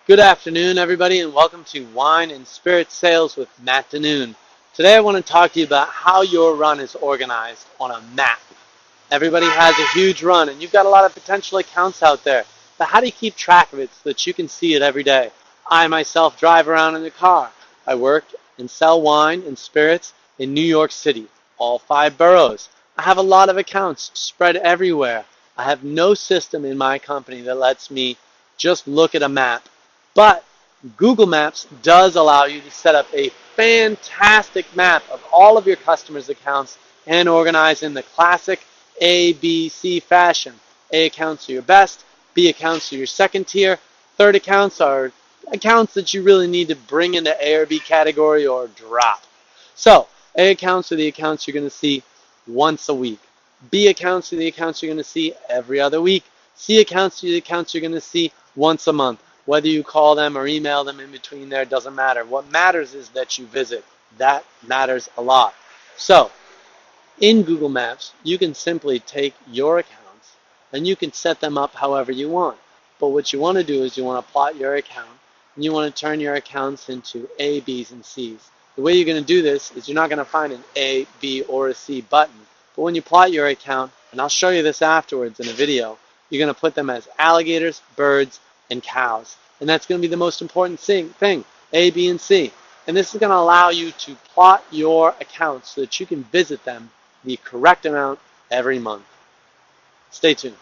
Good afternoon, everybody, and welcome to Wine and Spirit Sales with Matt Danoon. Today I want to talk to you about how your run is organized on a map. Everybody has a huge run, and you've got a lot of potential accounts out there. But how do you keep track of it so that you can see it every day? I myself drive around in the car. I work and sell wine and spirits in New York City, all 5 boroughs. I have a lot of accounts spread everywhere. I have no system in my company that lets me just look at a map. But Google Maps does allow you to set up a fantastic map of all of your customers' accounts and organize in the classic ABC fashion. A accounts are your best, B accounts are your second tier, third accounts are accounts that you really need to bring into A or B category or drop. So A accounts are the accounts you're going to see once a week. B accounts are the accounts you're going to see every other week. C accounts are the accounts you're going to see once a month. Whether you call them or email them in between there doesn't matter. What matters is that you visit. That matters a lot. So in Google Maps, you can simply take your accounts and you can set them up however you want. But what you want to do is you want to plot your account and you want to turn your accounts into A, B's, and C's. The way you're going to do this is you're not going to find an A, B, or a C button. But when you plot your account, and I'll show you this afterwards in a video, you're going to put them as alligators, birds, and cows. And that's going to be the most important thing, A, B, and C. And this is going to allow you to plot your accounts so that you can visit them the correct amount every month. Stay tuned.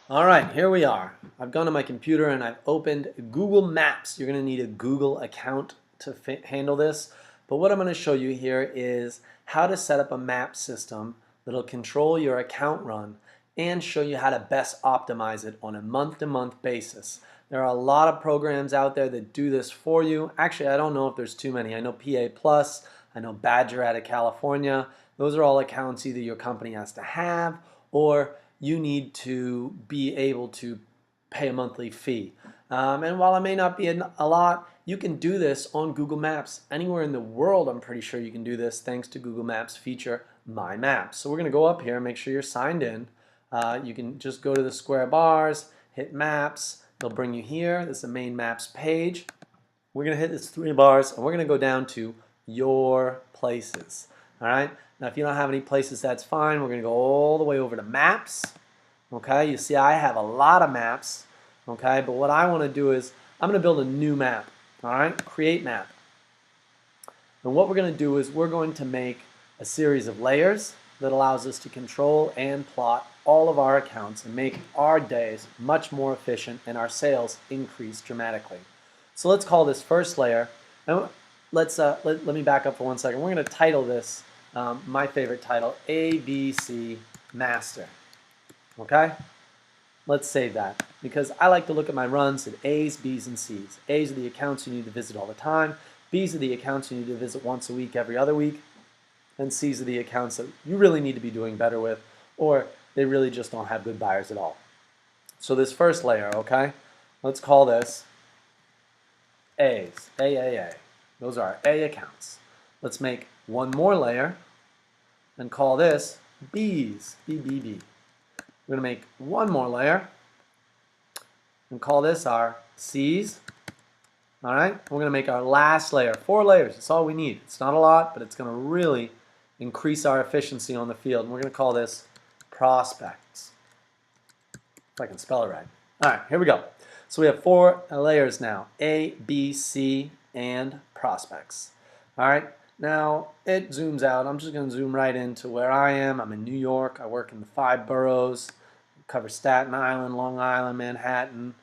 All right, here we are. I've gone to my computer and I've opened Google Maps. You're going to need a Google account to handle this. But what I'm going to show you here is how to set up a map system that'll control your account run and show you how to best optimize it on a month-to-month basis. There are a lot of programs out there that do this for you. Actually, I don't know if there's too many. I know PA Plus, I know Badger out of California. Those are all accounts either your company has to have or you need to be able to pay a monthly fee. And while it may not be a lot, you can do this on Google Maps. Anywhere in the world, I'm pretty sure you can do this thanks to Google Maps feature My Maps. So we're going to go up here and make sure you're signed in. You can just go to the square bars, hit Maps. They'll bring you here. This is the main Maps page. We're going to hit this 3 bars and we're going to go down to Your Places. All right. Now, if you don't have any places, that's fine. We're going to go all the way over to Maps. Okay. You see, I have a lot of maps. Okay. But what I want to do is I'm going to build a new map. All right. Create map. And what we're going to do is we're going to make a series of layers that allows us to control and plot all of our accounts and make our days much more efficient and our sales increase dramatically. So let's call this first layer. And let me back up for 1 second. We're going to title this, my favorite title, ABC Master. Okay? Let's save that because I like to look at my runs at A's, B's, and C's. A's are the accounts you need to visit all the time. B's are the accounts you need to visit once a week, every other week. And C's are the accounts that you really need to be doing better with, or they really just don't have good buyers at all. So this first layer, okay, let's call this A's, A. Those are our A accounts. Let's make one more layer and call this B's, B. We're going to make one more layer and call this our C's. All right, we're going to make our last layer, 4 layers. That's all we need. It's not a lot, but it's going to really increase our efficiency on the field. And we're going to call this prospects, if I can spell it right. All right, here we go. So we have 4 layers now, A, B, C, and prospects. All right, now it zooms out. I'm just going to zoom right into where I am. I'm in New York. I work in the 5 boroughs. I cover Staten Island, Long Island, Manhattan,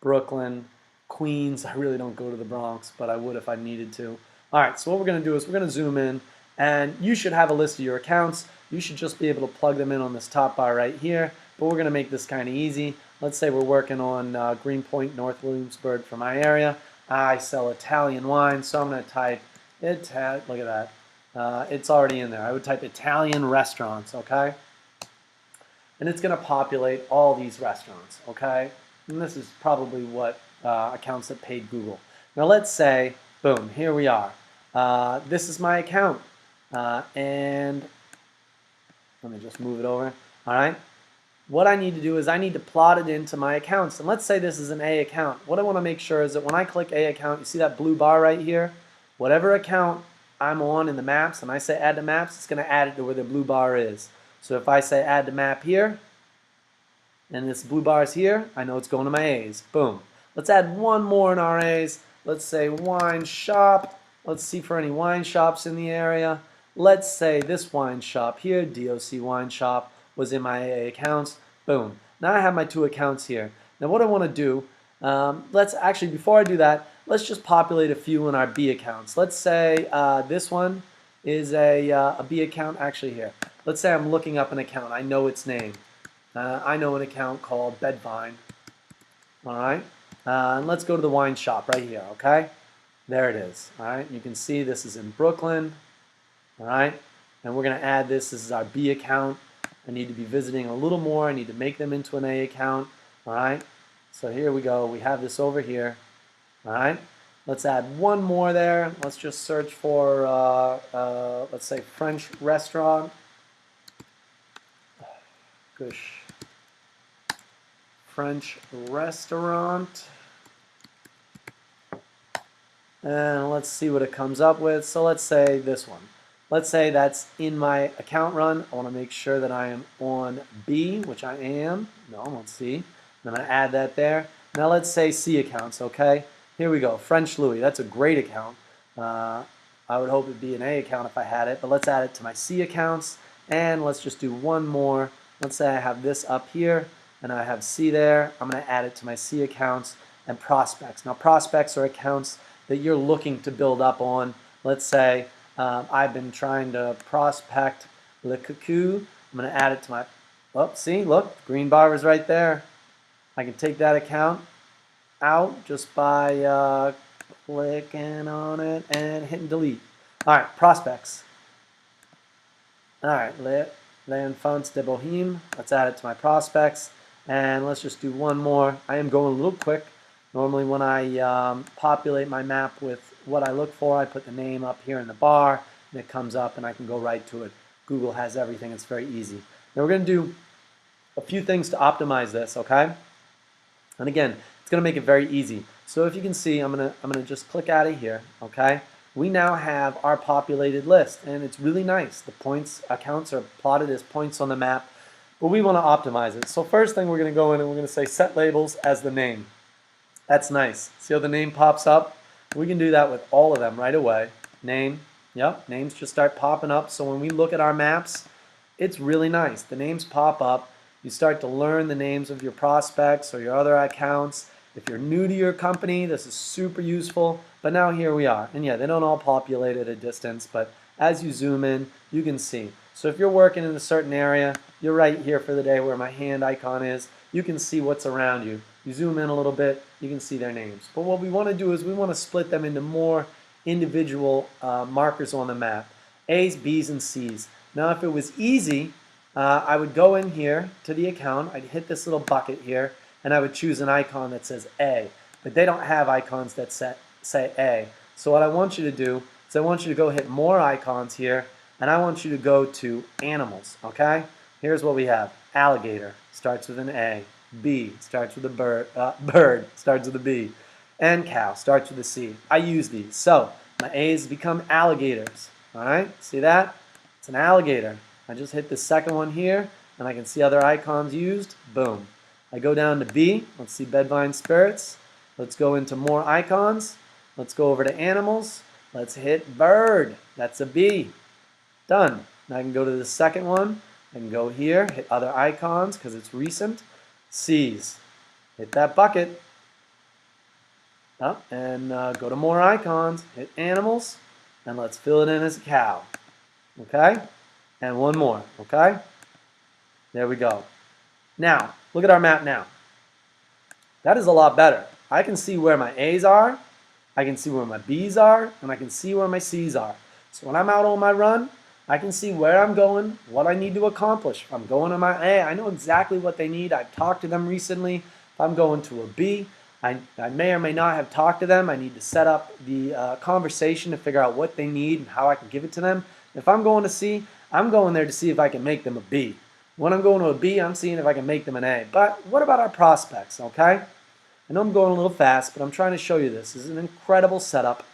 Brooklyn, Queens. I really don't go to the Bronx, but I would if I needed to. All right, so what we're going to do is we're going to zoom in, and you should have a list of your accounts. You should just be able to plug them in on this top bar right here, but we're going to make this kind of easy. Let's say we're working on Greenpoint, North Williamsburg for my area. I sell Italian wine, so I'm going to type look at that. It's already in there. I would type Italian restaurants, okay? And it's going to populate all these restaurants, okay? And this is probably what accounts that paid Google. Now let's say, boom, here we are. This is my account. And let me just move it over. All right. what I need to do is I need to plot it into my accounts. And let's say this is an A account. What I want to make sure is that when I click A account, you see that blue bar right here? Whatever account I'm on in the maps and I say add to maps, it's going to add it to where the blue bar is. So if I say add to map here, and this blue bar is here, I know it's going to my A's. Boom. Let's add one more in our A's. Let's say wine shop. Let's see for any wine shops in the area. Let's say this wine shop here, DOC wine shop, was in my AA accounts. Boom. Now I have my 2 accounts here. Now what I want to do, let's actually, before I do that, let's just populate a few in our B accounts. Let's say this one is a B account actually here. Let's say I'm looking up an account. I know its name. I know an account called Bedvine. All right. And let's go to the wine shop right here. Okay. There it is. All right. You can see this is in Brooklyn. All right. And we're going to add this. This is our B account. I need to be visiting a little more. I need to make them into an A account. All right. So here we go. We have this over here. All right. Let's add one more there. Let's just search for, let's say, French restaurant. Gosh. French restaurant. And let's see what it comes up with. So let's say this one. Let's say that's in my account run. I want to make sure that I am on B, which I am. No, I'm on C. I'm going to add that there. Now let's say C accounts, okay? Here we go, French Louis. That's a great account. I would hope it'd be an A account if I had it, but let's add it to my C accounts. And let's just do one more. Let's say I have this up here, and I have C there. I'm going to add it to my C accounts and prospects. Now prospects are accounts that you're looking to build up on. Let's say I've been trying to prospect Le Cuckoo. I'm going to add it to my, oh, see, look, green bar is right there. I can take that account out just by clicking on it and hitting delete. All right, prospects. All right, Les Enfants de Bohème. Let's add it to my prospects. And let's just do one more. I am going a little quick. Normally when I populate my map with what I look for, I put the name up here in the bar, and it comes up, and I can go right to it. Google has everything. It's very easy. Now we're going to do a few things to optimize this, okay? And again, it's going to make it very easy. So if you can see, I'm gonna just click out of here, okay? We now have our populated list, and it's really nice. The points accounts are plotted as points on the map, but we want to optimize it. So first thing, we're going to go in and we're going to say set labels as the name. That's nice. See how the name pops up? We can do that with all of them right away. Name, yep, names just start popping up. So when we look at our maps, it's really nice. The names pop up. You start to learn the names of your prospects or your other accounts. If you're new to your company, this is super useful. But now here we are. And yeah, they don't all populate at a distance, but as you zoom in, you can see. So if you're working in a certain area, you're right here for the day where my hand icon is. You can see what's around you. You zoom in a little bit, you can see their names. But what we want to do is we want to split them into more individual markers on the map. A's, B's, and C's. Now if it was easy, I would go in here to the account, I'd hit this little bucket here, and I would choose an icon that says A. But they don't have icons that say A. So what I want you to do is I want you to go hit more icons here, and I want you to go to animals, okay? Here's what we have. Alligator starts with an A. B starts with a bird. Bird starts with a B. And cow starts with a C. I use these. So my A's become alligators. All right, see that? It's an alligator. I just hit the second one here, and I can see other icons used. Boom. I go down to B. Let's see Bedvine Spirits. Let's go into more icons. Let's go over to animals. Let's hit bird. That's a B. Done. Now I can go to the second one. I can go here, hit other icons because it's recent. C's. Hit that bucket. And go to more icons. Hit animals. And let's fill it in as a cow. Okay? And one more. Okay? There we go. Now, look at our map now. That is a lot better. I can see where my A's are. I can see where my B's are. And I can see where my C's are. So when I'm out on my run, I can see where I'm going, what I need to accomplish. If I'm going to my A, I know exactly what they need. I've talked to them recently. If I'm going to a B, I may or may not have talked to them. I need to set up the conversation to figure out what they need and how I can give it to them. If I'm going to C, I'm going there to see if I can make them a B. When I'm going to a B, I'm seeing if I can make them an A. But what about our prospects, okay? I know I'm going a little fast, but I'm trying to show you this. This is an incredible setup.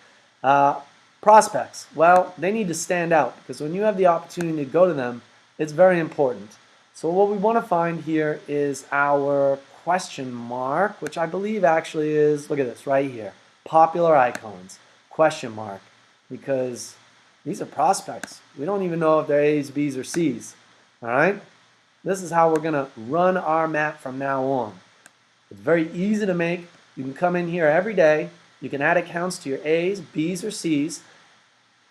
Prospects, well, they need to stand out because when you have the opportunity to go to them, it's very important. So what we want to find here is our question mark, which I believe actually is, look at this right here, popular icons, question mark, because these are prospects. We don't even know if they're A's, B's, or C's, all right? This is how we're going to run our map from now on. It's very easy to make. You can come in here every day. You can add accounts to your A's, B's, or C's.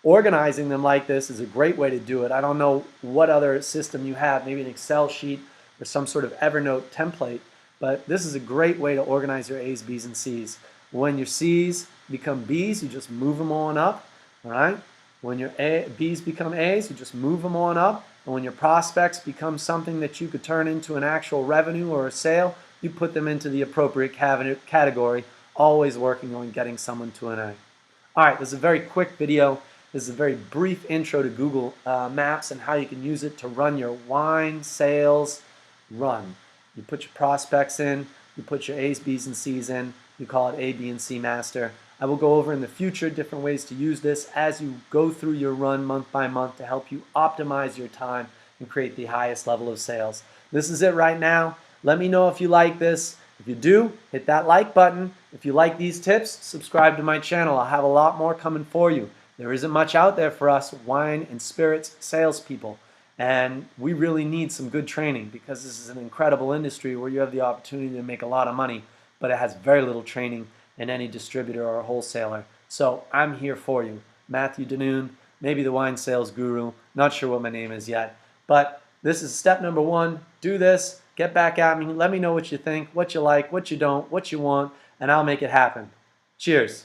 Organizing them like this is a great way to do it. I don't know what other system you have, maybe an Excel sheet or some sort of Evernote template, but this is a great way to organize your A's, B's, and C's. When your C's become B's, you just move them on up, all right? When your B's become A's, you just move them on up. And when your prospects become something that you could turn into an actual revenue or a sale, you put them into the appropriate category, always working on getting someone to an A. All right, this is a very quick video. This is a very brief intro to Google Maps and how you can use it to run your wine sales run. You put your prospects in, you put your A's, B's, and C's in, you call it A, B, and C Master. I will go over in the future different ways to use this as you go through your run month by month to help you optimize your time and create the highest level of sales. This is it right now. Let me know if you like this. If you do, hit that like button. If you like these tips, subscribe to my channel. I'll have a lot more coming for you. There isn't much out there for us wine and spirits salespeople, and we really need some good training because this is an incredible industry where you have the opportunity to make a lot of money, but it has very little training in any distributor or wholesaler. So I'm here for you. Matthew Danoon, maybe the wine sales guru, not sure what my name is yet, but this is step number one. Do this, get back at me, let me know what you think, what you like, what you don't, what you want, and I'll make it happen. Cheers.